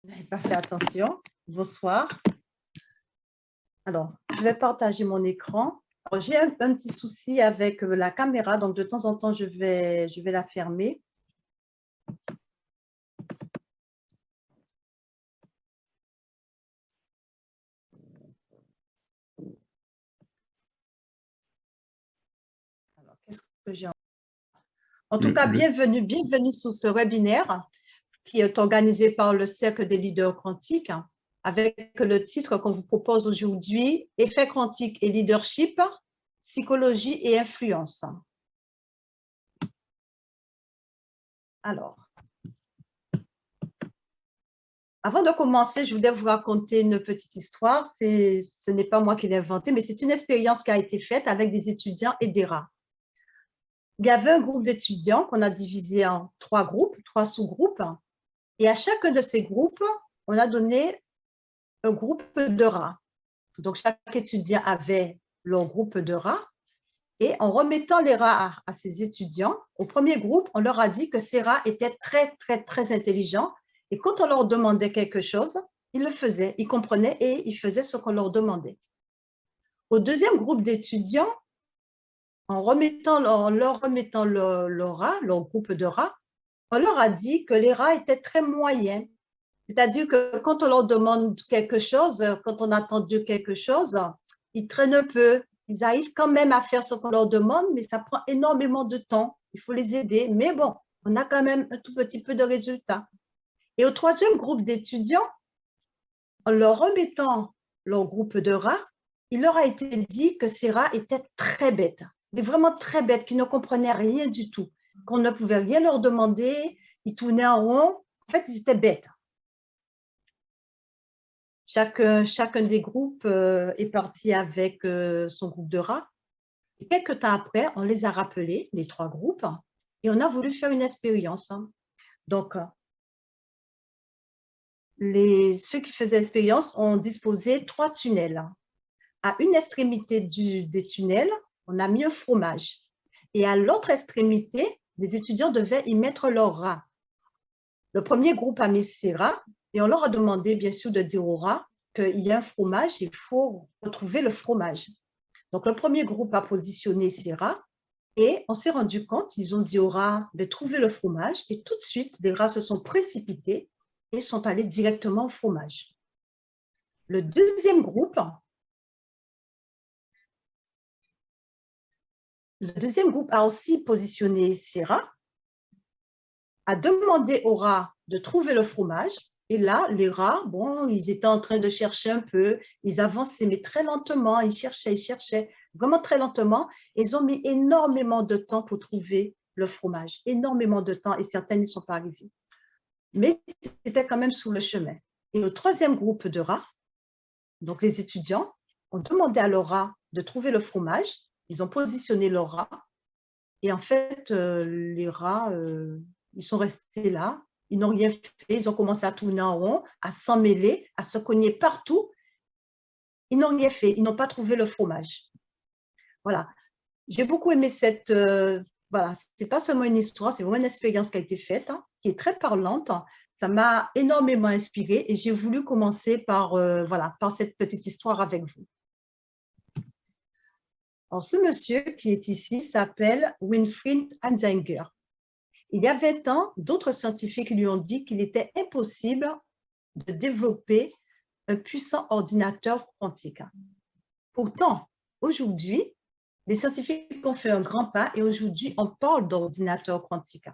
Vous n'avez pas fait attention. Bonsoir. Alors, je vais partager mon écran. J'ai un petit souci avec la caméra, donc de temps en temps, je vais la fermer. Alors, qu'est-ce que j'ai en tout cas, bienvenue sur ce webinaire qui est organisé par le Cercle des leaders quantiques avec le titre qu'on vous propose aujourd'hui, Effets quantiques et leadership, psychologie et influence. Alors, avant de commencer, je voulais vous raconter une petite histoire. Ce n'est pas moi qui l'ai inventée, mais c'est une expérience qui a été faite avec des étudiants et des rats. Il y avait un groupe d'étudiants qu'on a divisé en 3 groupes, 3 sous-groupes. Et à chacun de ces groupes, on a donné un groupe de rats. Donc, chaque étudiant avait leur groupe de rats. Et en remettant les rats à ces étudiants, au premier groupe, on leur a dit que ces rats étaient très, très, très intelligents. Et quand on leur demandait quelque chose, ils le faisaient, ils comprenaient et ils faisaient ce qu'on leur demandait. Au deuxième groupe d'étudiants, en leur remettant leur groupe de rats, on leur a dit que les rats étaient très moyens. C'est-à-dire que quand on leur demande quelque chose, quand on attend d'eux quelque chose, ils traînent un peu. Ils arrivent quand même à faire ce qu'on leur demande, mais ça prend énormément de temps. Il faut les aider. Mais bon, on a quand même un tout petit peu de résultats. Et au troisième groupe d'étudiants, en leur remettant leur groupe de rats, il leur a été dit que ces rats étaient très bêtes, mais vraiment très bêtes, qu'ils ne comprenaient rien du tout, qu'on ne pouvait rien leur demander, ils tournaient en rond. En fait, ils étaient bêtes. Chacun des groupes est parti avec son groupe de rats. Et quelques temps après, on les a rappelés, les 3 groupes, et on a voulu faire une expérience. Donc, ceux qui faisaient l'expérience ont disposé 3 tunnels. À une extrémité des tunnels, on a mis un fromage. Et à l'autre extrémité, les étudiants devaient y mettre leurs rats. Le premier groupe a mis ses rats et on leur a demandé, bien sûr, de dire aux rats qu'il y a un fromage, il faut retrouver le fromage. Donc, le premier groupe a positionné ses rats et on s'est rendu compte, ils ont dit aux rats de trouver le fromage et tout de suite, les rats se sont précipités et sont allés directement au fromage. Le deuxième groupe a aussi positionné ses rats, a demandé aux rats de trouver le fromage. Et là, les rats, bon, ils étaient en train de chercher un peu, ils avançaient, mais très lentement, ils cherchaient, vraiment très lentement. Ils ont mis énormément de temps pour trouver le fromage, énormément de temps, et certains n'y sont pas arrivés. Mais c'était quand même sur le chemin. Et au troisième groupe de rats, donc les étudiants, ont demandé à leurs rats de trouver le fromage, ils ont positionné leurs rats, et en fait, les rats, ils sont restés là, ils n'ont rien fait, ils ont commencé à tourner en rond, à s'emmêler, à se cogner partout. Ils n'ont rien fait, ils n'ont pas trouvé le fromage. Voilà. J'ai beaucoup aimé cette... voilà, c'est pas seulement une histoire, c'est vraiment une expérience qui a été faite, qui est très parlante. Ça m'a énormément inspirée et j'ai voulu commencer par, voilà, par cette petite histoire avec vous. Alors, ce monsieur qui est ici s'appelle Winfried Hansinger. Il y a 20 ans, d'autres scientifiques lui ont dit qu'il était impossible de développer un puissant ordinateur quantique. Pourtant, aujourd'hui, les scientifiques ont fait un grand pas et aujourd'hui, on parle d'ordinateur quantique.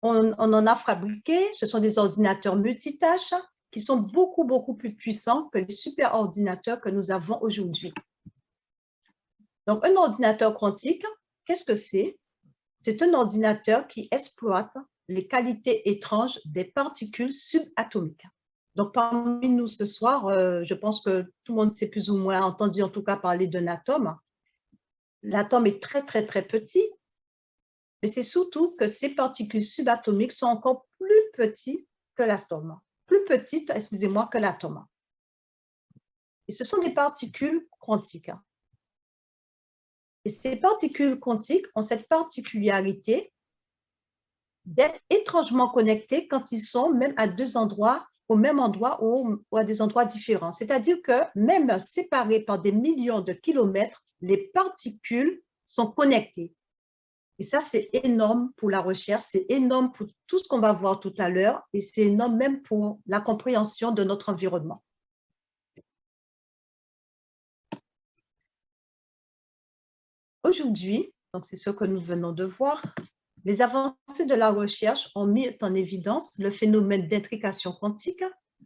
On en a fabriqué, ce sont des ordinateurs multitâches qui sont beaucoup, beaucoup plus puissants que les superordinateurs que nous avons aujourd'hui. Donc, un ordinateur quantique, qu'est-ce que c'est? C'est un ordinateur qui exploite les qualités étranges des particules subatomiques. Donc, parmi nous ce soir, je pense que tout le monde s'est plus ou moins entendu en tout cas parler d'un atome. L'atome est très, très, très petit, mais c'est surtout que ces particules subatomiques sont encore plus petites que l'atome. Plus petites, excusez-moi, que l'atome. Et ce sont des particules quantiques. Et ces particules quantiques ont cette particularité d'être étrangement connectés quand ils sont même à deux endroits, au même endroit ou à des endroits différents. C'est-à-dire que même séparés par des millions de kilomètres, les particules sont connectées. Et ça, c'est énorme pour la recherche, c'est énorme pour tout ce qu'on va voir tout à l'heure et c'est énorme même pour la compréhension de notre environnement. Aujourd'hui, donc c'est ce que nous venons de voir, les avancées de la recherche ont mis en évidence le phénomène d'intrication quantique.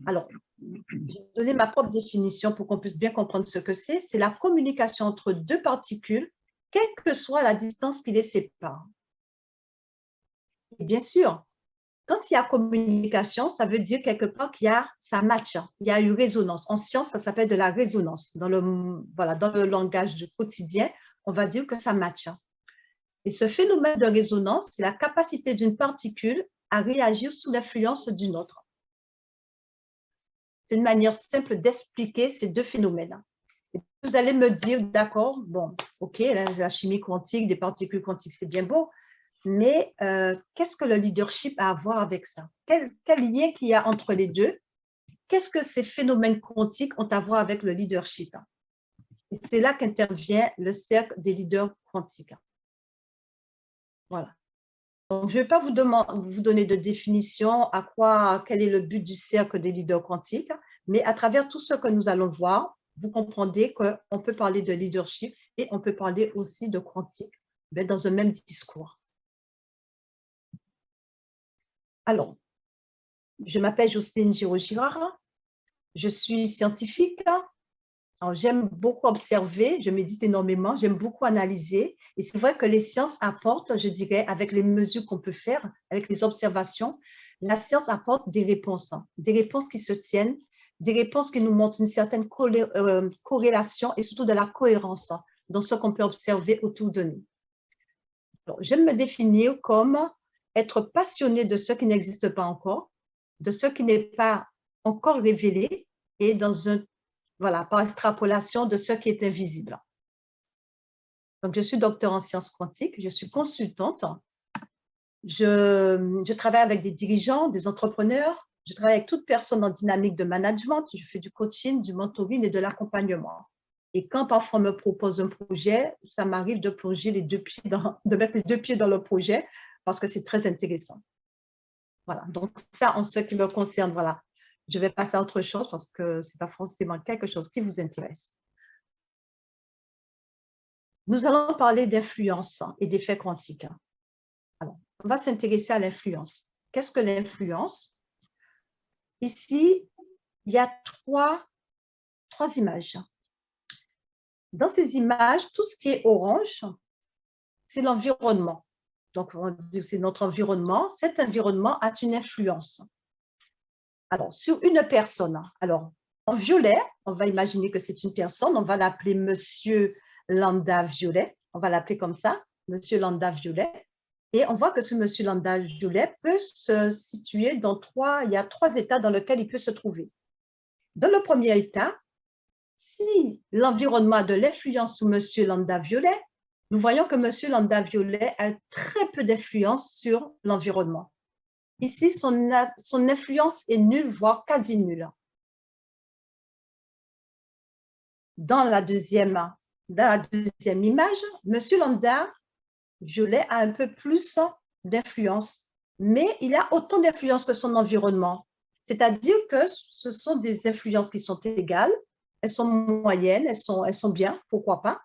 Alors, j'ai donné ma propre définition pour qu'on puisse bien comprendre ce que c'est. C'est la communication entre deux particules, quelle que soit la distance qui les sépare. Et bien sûr, quand il y a communication, ça veut dire quelque part qu'il y a, ça match, il y a une résonance. En science, ça s'appelle de la résonance. Dans le langage du quotidien, on va dire que ça match. Et ce phénomène de résonance, c'est la capacité d'une particule à réagir sous l'influence d'une autre. C'est une manière simple d'expliquer ces deux phénomènes. Et vous allez me dire, d'accord, bon, ok, la chimie quantique, des particules quantiques, c'est bien beau, mais qu'est-ce que le leadership a à voir avec ça? Quel lien qu'il y a entre les deux? Qu'est-ce que ces phénomènes quantiques ont à voir avec le leadership? Et c'est là qu'intervient le cercle des leaders quantiques. Voilà. Donc, je ne vais pas vous donner de définition quel est le but du cercle des leaders quantiques, mais à travers tout ce que nous allons voir, vous comprendrez qu'on peut parler de leadership et on peut parler aussi de quantique dans un même discours. Alors, je m'appelle Jocelyne Giraud-Girard, je suis scientifique. J'aime beaucoup observer, je médite énormément, j'aime beaucoup analyser. Et c'est vrai que les sciences apportent, je dirais, avec les mesures qu'on peut faire, avec les observations, la science apporte des réponses qui se tiennent, des réponses qui nous montrent une certaine corrélation et surtout de la cohérence dans ce qu'on peut observer autour de nous. J'aime me définir comme être passionné de ce qui n'existe pas encore, de ce qui n'est pas encore révélé et par extrapolation de ce qui est invisible. Donc, je suis docteur en sciences quantiques, je suis consultante. Je travaille avec des dirigeants, des entrepreneurs, je travaille avec toute personne en dynamique de management, je fais du coaching, du mentoring et de l'accompagnement. Et quand parfois on me propose un projet, ça m'arrive de plonger de mettre les deux pieds dans le projet parce que c'est très intéressant. Voilà, donc ça en ce qui me concerne, voilà. Je vais passer à autre chose parce que ce n'est pas forcément quelque chose qui vous intéresse. Nous allons parler d'influence et d'effets quantiques. Alors, on va s'intéresser à l'influence. Qu'est-ce que l'influence? Ici, il y a trois images. Dans ces images, tout ce qui est orange, c'est l'environnement. Donc, on dit que c'est notre environnement. Cet environnement a une influence. Alors, sur une personne, alors, en violet, on va imaginer que c'est une personne, on va l'appeler Monsieur Lambda Violet, on va l'appeler comme ça, Monsieur Lambda Violet. Et on voit que ce Monsieur Lambda Violet peut se situer dans il y a trois états dans lesquels il peut se trouver. Dans le premier état, si l'environnement a de l'influence sur Monsieur Lambda Violet, nous voyons que Monsieur Lambda Violet a très peu d'influence sur l'environnement. Ici, son influence est nulle, voire quasi nulle. Dans la deuxième image, Monsieur Lambda Violet a un peu plus d'influence, mais il a autant d'influence que son environnement. C'est-à-dire que ce sont des influences qui sont égales, elles sont moyennes, elles sont bien, pourquoi pas.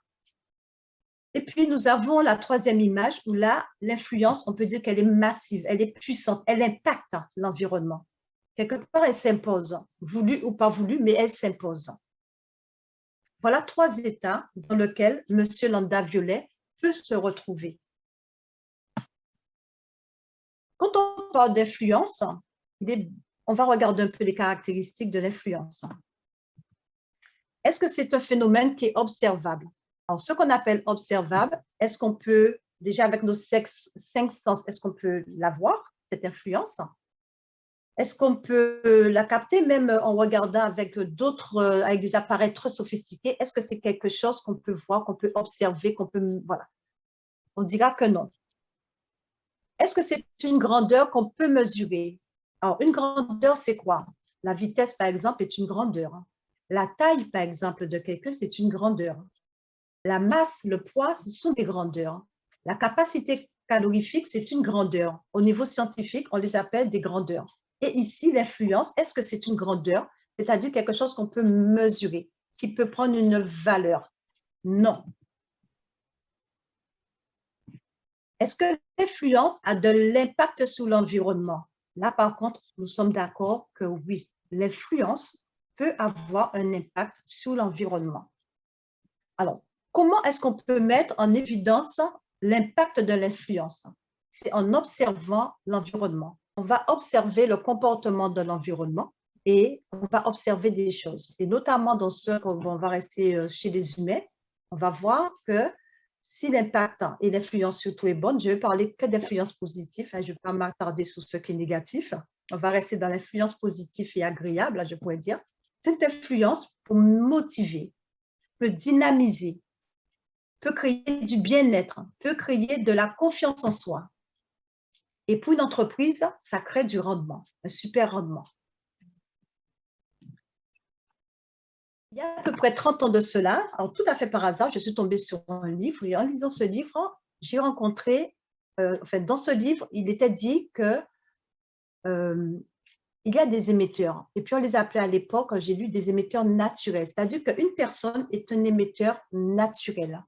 Et puis, nous avons la troisième image où là, l'influence, on peut dire qu'elle est massive, elle est puissante, elle impacte l'environnement. Quelque part, elle s'impose, voulu ou pas voulu, mais elle s'impose. Voilà trois états dans lesquels M. Lambda Violet peut se retrouver. Quand on parle d'influence, on va regarder un peu les caractéristiques de l'influence. Est-ce que c'est un phénomène qui est observable? Alors, ce qu'on appelle observable, est-ce qu'on peut, déjà avec nos cinq sens, est-ce qu'on peut la voir, cette influence? Est-ce qu'on peut la capter même en regardant avec avec des appareils très sophistiqués? Est-ce que c'est quelque chose qu'on peut voir, qu'on peut observer, qu'on peut… Voilà. On dira que non. Est-ce que c'est une grandeur qu'on peut mesurer? Alors, une grandeur, c'est quoi? La vitesse, par exemple, est une grandeur. La taille, par exemple, de quelqu'un, c'est une grandeur. La masse, le poids, ce sont des grandeurs. La capacité calorifique, c'est une grandeur. Au niveau scientifique, on les appelle des grandeurs. Et ici, l'influence, est-ce que c'est une grandeur? C'est-à-dire quelque chose qu'on peut mesurer, qui peut prendre une valeur? Non. Est-ce que l'influence a de l'impact sur l'environnement? Là, par contre, nous sommes d'accord que oui, l'influence peut avoir un impact sur l'environnement. Alors, comment est-ce qu'on peut mettre en évidence l'impact de l'influence? C'est en observant l'environnement. On va observer le comportement de l'environnement et on va observer des choses. Et notamment dans ce qu'on va rester chez les humains, on va voir que si l'impact et l'influence surtout est bonne, je vais parler que d'influence positive, je ne vais pas m'attarder sur ce qui est négatif. On va rester dans l'influence positive et agréable, je pourrais dire. Cette influence peut motiver, peut dynamiser, peut créer du bien-être, peut créer de la confiance en soi. Et pour une entreprise, ça crée du rendement, un super rendement. Il y a à peu près 30 ans de cela, alors tout à fait par hasard, je suis tombée sur un livre et en lisant ce livre, j'ai rencontré, dans ce livre, il était dit que il y a des émetteurs. Et puis on les appelait à l'époque, j'ai lu des émetteurs naturels, c'est-à-dire qu'une personne est un émetteur naturel.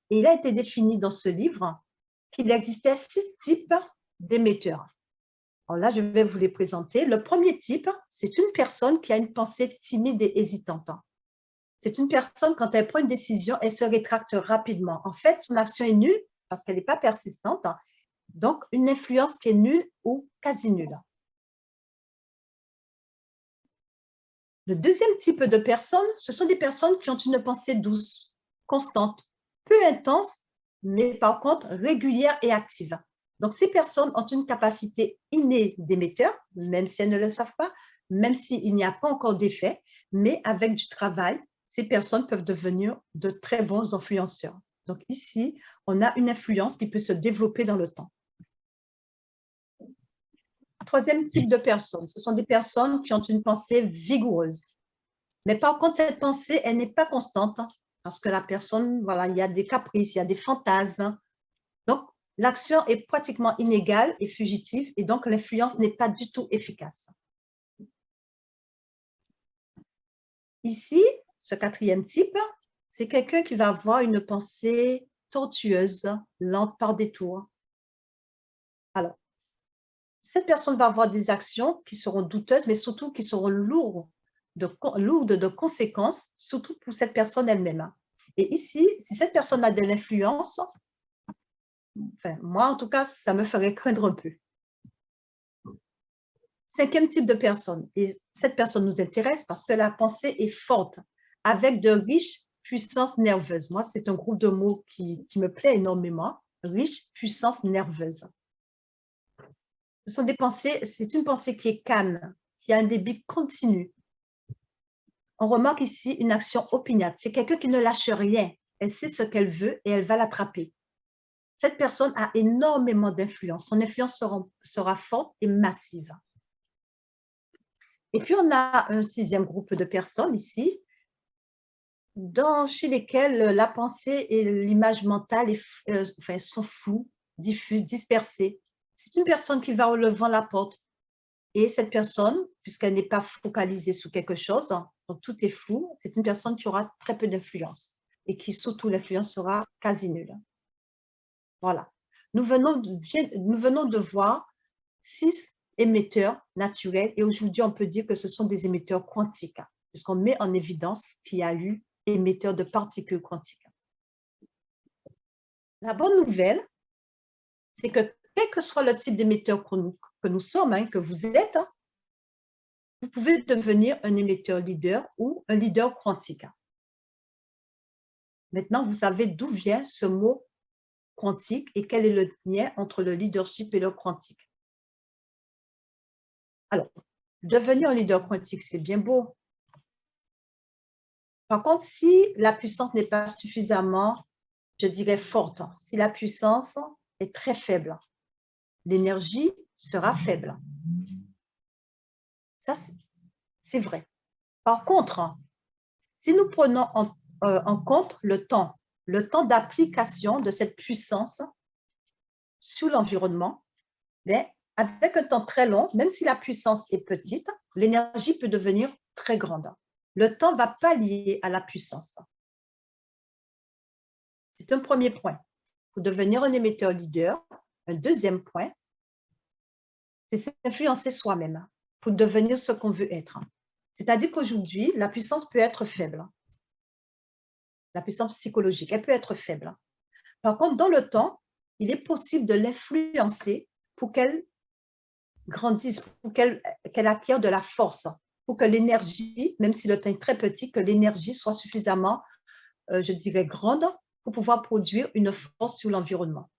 Et il a été défini dans ce livre qu'il existait 6 types d'émetteurs. Alors là, je vais vous les présenter. Le premier type, c'est une personne qui a une pensée timide et hésitante. C'est une personne, quand elle prend une décision, elle se rétracte rapidement. En fait, son action est nulle parce qu'elle n'est pas persistante. Donc, une influence qui est nulle ou quasi nulle. Le deuxième type de personnes, ce sont des personnes qui ont une pensée douce, constante, peu intense, mais par contre régulière et active. Donc, ces personnes ont une capacité innée d'émetteur, même si elles ne le savent pas, même s'il n'y a pas encore d'effet, mais avec du travail, ces personnes peuvent devenir de très bons influenceurs. Donc ici, on a une influence qui peut se développer dans le temps. Troisième type de personnes, ce sont des personnes qui ont une pensée vigoureuse. Mais par contre, cette pensée, elle n'est pas constante parce que la personne, voilà, il y a des caprices, il y a des fantasmes. Donc, l'action est pratiquement inégale et fugitive et donc l'influence n'est pas du tout efficace. Ici, ce quatrième type, c'est quelqu'un qui va avoir une pensée tortueuse, lente par détour. Alors, cette personne va avoir des actions qui seront douteuses, mais surtout qui seront lourdes de conséquences, surtout pour cette personne elle-même. Et ici, si cette personne a de l'influence, enfin, moi en tout cas, ça me ferait craindre un peu. Cinquième type de personne, et cette personne nous intéresse parce que la pensée est forte, avec de riches puissances nerveuses. Moi, c'est un groupe de mots qui me plaît énormément, riche puissance nerveuse. Ce sont des pensées, c'est une pensée qui est calme, qui a un débit continu. On remarque ici une action opiniâtre. C'est quelqu'un qui ne lâche rien. Elle sait ce qu'elle veut et elle va l'attraper. Cette personne a énormément d'influence. Son influence sera forte et massive. Et puis, on a un sixième groupe de personnes ici, chez lesquelles la pensée et l'image mentale sont floues, diffuses, dispersées. C'est une personne qui va au devant la porte. Et cette personne, puisqu'elle n'est pas focalisée sur quelque chose, donc tout est flou, c'est une personne qui aura très peu d'influence et qui, surtout, l'influence sera quasi nulle. Voilà. Nous venons de voir 6 émetteurs naturels et aujourd'hui, on peut dire que ce sont des émetteurs quantiques, puisqu'on met en évidence qu'il y a eu émetteurs de particules quantiques. La bonne nouvelle, c'est que quel que soit le type d'émetteur que nous sommes, que vous êtes, vous pouvez devenir un émetteur leader ou un leader quantique. Maintenant, vous savez d'où vient ce mot quantique et quel est le lien entre le leadership et le quantique. Alors, devenir un leader quantique, c'est bien beau. Par contre, si la puissance n'est pas suffisamment, je dirais, forte, si la puissance est très faible, l'énergie sera faible. Ça, c'est vrai. Par contre, si nous prenons en compte le temps d'application de cette puissance sur l'environnement, avec un temps très long, même si la puissance est petite, l'énergie peut devenir très grande. Le temps ne va pas lier à la puissance. C'est un premier point. Pour devenir un émetteur leader, un deuxième point, c'est s'influencer soi-même pour devenir ce qu'on veut être. C'est-à-dire qu'aujourd'hui, la puissance peut être faible. La puissance psychologique, elle peut être faible. Par contre, dans le temps, il est possible de l'influencer pour qu'elle grandisse, pour qu'elle acquiert de la force, pour que l'énergie, même si le temps est très petit, que l'énergie soit suffisamment, je dirais, grande pour pouvoir produire une force sur l'environnement.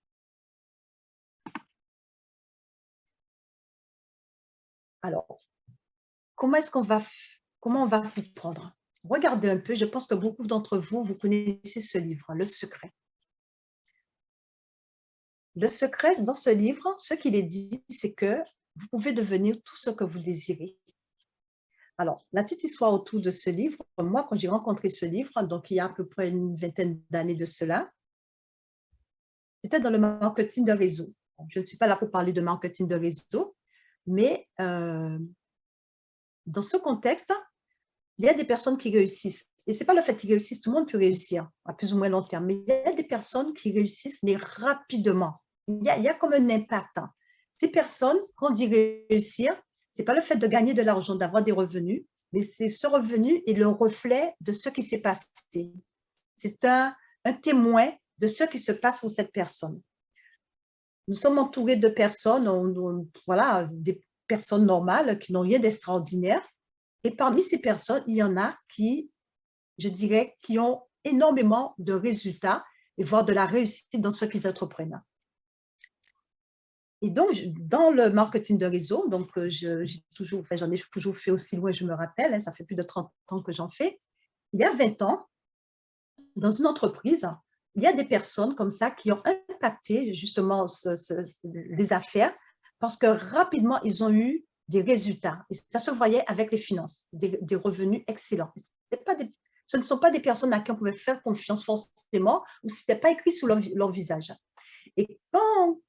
Alors, comment on va s'y prendre? Regardez un peu, je pense que beaucoup d'entre vous, vous connaissez ce livre, Le Secret. Le secret, dans ce livre, ce qu'il est dit, c'est que vous pouvez devenir tout ce que vous désirez. Alors, la petite histoire autour de ce livre, moi, quand j'ai rencontré ce livre, donc il y a à peu près une vingtaine d'années de cela, c'était dans le marketing de réseau. Je ne suis pas là pour parler de marketing de réseau, mais dans ce contexte, il y a des personnes qui réussissent. Et ce n'est pas le fait qu'ils réussissent, tout le monde peut réussir à plus ou moins long terme, mais il y a des personnes qui réussissent, mais rapidement. Il y a comme un impact. Ces personnes, quand on dit réussir, ce n'est pas le fait de gagner de l'argent, d'avoir des revenus, mais c'est ce revenu est le reflet de ce qui s'est passé. C'est un témoin de ce qui se passe pour cette personne. Nous sommes entourés de personnes, voilà, des personnes normales qui n'ont rien d'extraordinaire. Et parmi ces personnes, il y en a qui, je dirais, qui ont énormément de résultats et voire de la réussite dans ce qu'ils entreprennent. Et donc, dans le marketing de réseau, donc j'en ai toujours fait aussi loin, je me rappelle, hein, ça fait plus de 30 ans que j'en fais. Il y a 20 ans, dans une entreprise, il y a des personnes comme ça qui ont impacté justement les affaires parce que rapidement, ils ont eu des résultats. Et ça se voyait avec les finances, des revenus excellents. Ce ne sont pas des personnes à qui on pouvait faire confiance forcément ou ce n'était pas écrit sur leur visage. Et quand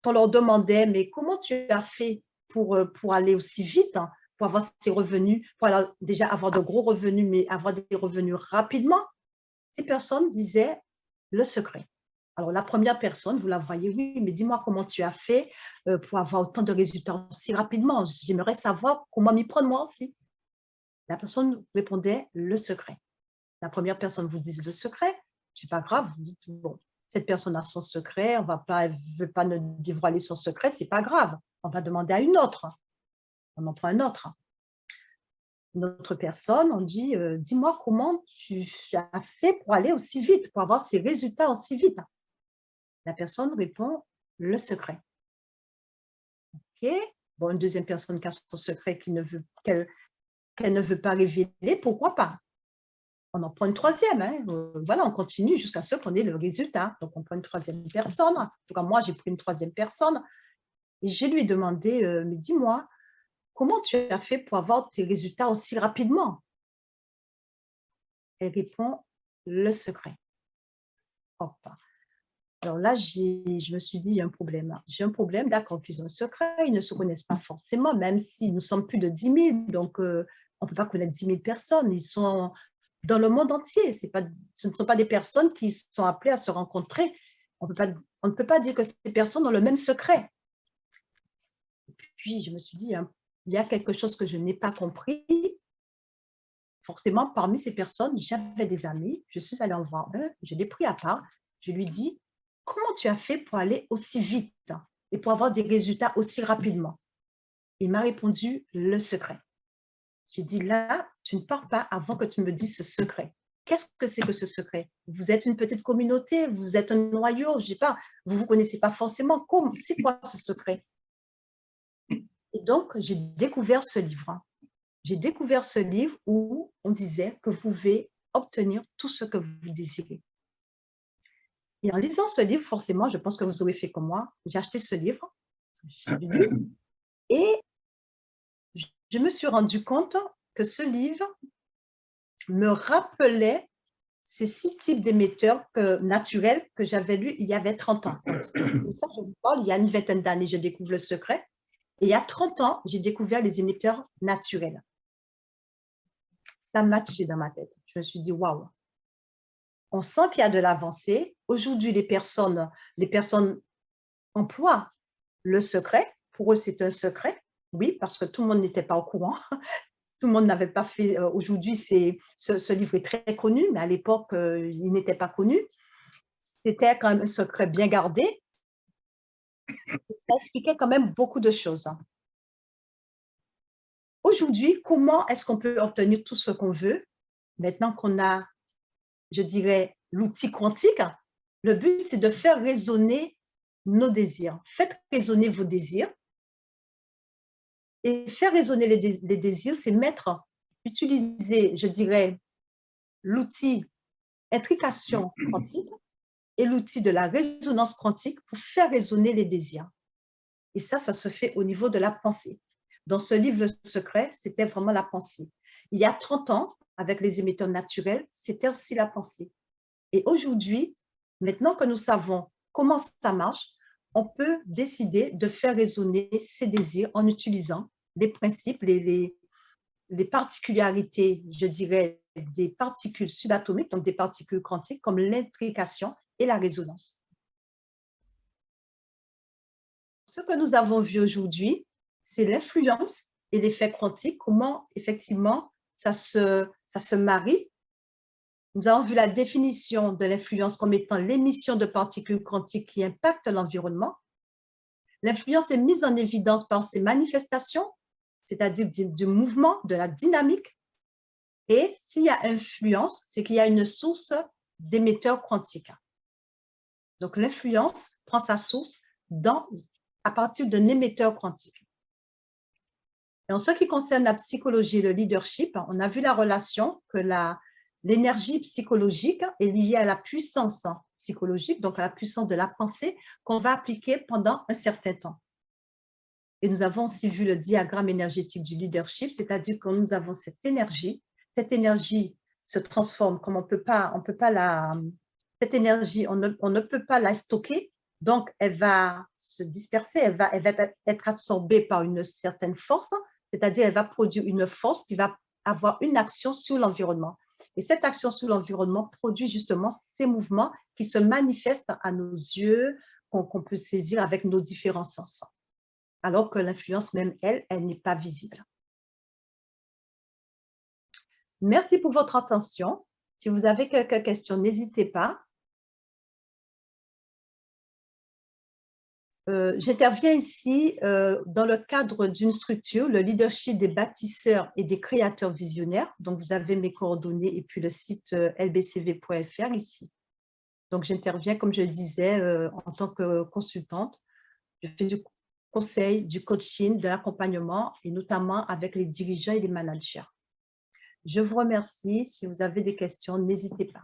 on leur demandait, mais comment tu as fait pour aller aussi vite, hein, pour avoir ces revenus, pour déjà avoir de gros revenus, mais avoir des revenus rapidement, ces personnes disaient le secret. Alors, la première personne, vous la voyez, oui, mais dis-moi comment tu as fait pour avoir autant de résultats aussi rapidement. J'aimerais savoir comment m'y prendre moi aussi. La personne répondait le secret. La première personne vous dit le secret, c'est pas grave, vous dites, bon, cette personne a son secret, elle ne veut pas nous dévoiler son secret, c'est pas grave. On va demander à une autre. On en prend un autre. Une autre personne, on dit, dis-moi comment tu as fait pour aller aussi vite, pour avoir ces résultats aussi vite. La personne répond, le secret. OK. Bon, une deuxième personne qui a son secret qu'elle ne veut pas révéler, pourquoi pas? On en prend une troisième. Hein. Voilà, on continue jusqu'à ce qu'on ait le résultat. Donc, on prend une troisième personne. En tout cas, moi, j'ai pris une troisième personne. Et je lui ai demandé, mais dis-moi, comment tu as fait pour avoir tes résultats aussi rapidement? Elle répond, le secret. Hop. Alors là, je me suis dit, il y a un problème. J'ai un problème, d'accord, qu'ils ont un secret, ils ne se connaissent pas forcément, même si nous sommes plus de 10 000, donc on ne peut pas connaître 10 000 personnes. Ils sont dans le monde entier. Ce ne sont pas des personnes qui sont appelées à se rencontrer. On ne peut pas dire que ces personnes ont le même secret. Et puis, je me suis dit, il y a quelque chose que je n'ai pas compris. Forcément, parmi ces personnes, j'avais des amis. Je suis allée en voir un, je l'ai pris à part. Je lui dis, comment tu as fait pour aller aussi vite et pour avoir des résultats aussi rapidement? Il m'a répondu, le secret. J'ai dit, là, tu ne pars pas avant que tu me dises ce secret. Qu'est-ce que c'est que ce secret? Vous êtes une petite communauté, vous êtes un noyau, je sais pas, vous ne vous connaissez pas forcément. C'est quoi ce secret? Et donc, j'ai découvert ce livre. J'ai découvert ce livre où on disait que vous pouvez obtenir tout ce que vous désirez. Et en lisant ce livre, forcément, je pense que vous aurez fait comme moi, j'ai acheté ce livre J'ai lu et je me suis rendu compte que ce livre me rappelait ces 6 types d'émetteurs naturels que j'avais lus il y avait 30 ans. Donc, de ça, je vous parle, il y a une vingtaine d'années, je découvre le secret. Et il y a 30 ans, j'ai découvert les émetteurs naturels. Ça matchait dans ma tête. Je me suis dit, waouh, on sent qu'il y a de l'avancée. Aujourd'hui, les personnes emploient le secret. Pour eux, c'est un secret. Oui, parce que tout le monde n'était pas au courant. Tout le monde n'avait pas fait. Aujourd'hui, ce livre est très connu, mais à l'époque, il n'était pas connu. C'était quand même un secret bien gardé. Ça expliquait quand même beaucoup de choses. Aujourd'hui, comment est-ce qu'on peut obtenir tout ce qu'on veut maintenant qu'on a, je dirais, l'outil quantique? Le but, c'est de faire résonner nos désirs. Faites résonner vos désirs. Et faire résonner les désirs, c'est utiliser, je dirais, l'outil intrication quantique et l'outil de la résonance quantique pour faire résonner les désirs. Et ça se fait au niveau de la pensée. Dans ce livre Le Secret, c'était vraiment la pensée. Il y a 30 ans, avec les émetteurs naturels, c'était aussi la pensée. Et aujourd'hui, maintenant que nous savons comment ça marche, on peut décider de faire résonner ces désirs en utilisant les principes, les particularités, je dirais, des particules subatomiques, donc des particules quantiques, comme l'intrication et la résonance. Ce que nous avons vu aujourd'hui, c'est l'influence et l'effet quantique, comment effectivement ça se marie. Nous avons vu la définition de l'influence comme étant l'émission de particules quantiques qui impactent l'environnement. L'influence est mise en évidence par ses manifestations, c'est-à-dire du mouvement, de la dynamique. Et s'il y a influence, c'est qu'il y a une source d'émetteurs quantiques. Donc l'influence prend sa source à partir d'un émetteur quantique. Et en ce qui concerne la psychologie et le leadership, on a vu la relation que l'énergie psychologique est liée à la puissance psychologique, donc à la puissance de la pensée qu'on va appliquer pendant un certain temps. Et nous avons aussi vu le diagramme énergétique du leadership, c'est-à-dire que nous avons cette énergie se transforme comme cette énergie, on ne peut pas la stocker, donc elle va se disperser, elle va être absorbée par une certaine force, c'est-à-dire elle va produire une force qui va avoir une action sur l'environnement. Et cette action sur l'environnement produit justement ces mouvements qui se manifestent à nos yeux, qu'on peut saisir avec nos différents sens. Alors que l'influence même, elle n'est pas visible. Merci pour votre attention. Si vous avez quelques questions, n'hésitez pas. J'interviens ici dans le cadre d'une structure, le leadership des bâtisseurs et des créateurs visionnaires. Donc, vous avez mes coordonnées et puis le site lbcv.fr ici. Donc, j'interviens, comme je le disais, en tant que consultante. Je fais du conseil, du coaching, de l'accompagnement et notamment avec les dirigeants et les managers. Je vous remercie. Si vous avez des questions, n'hésitez pas.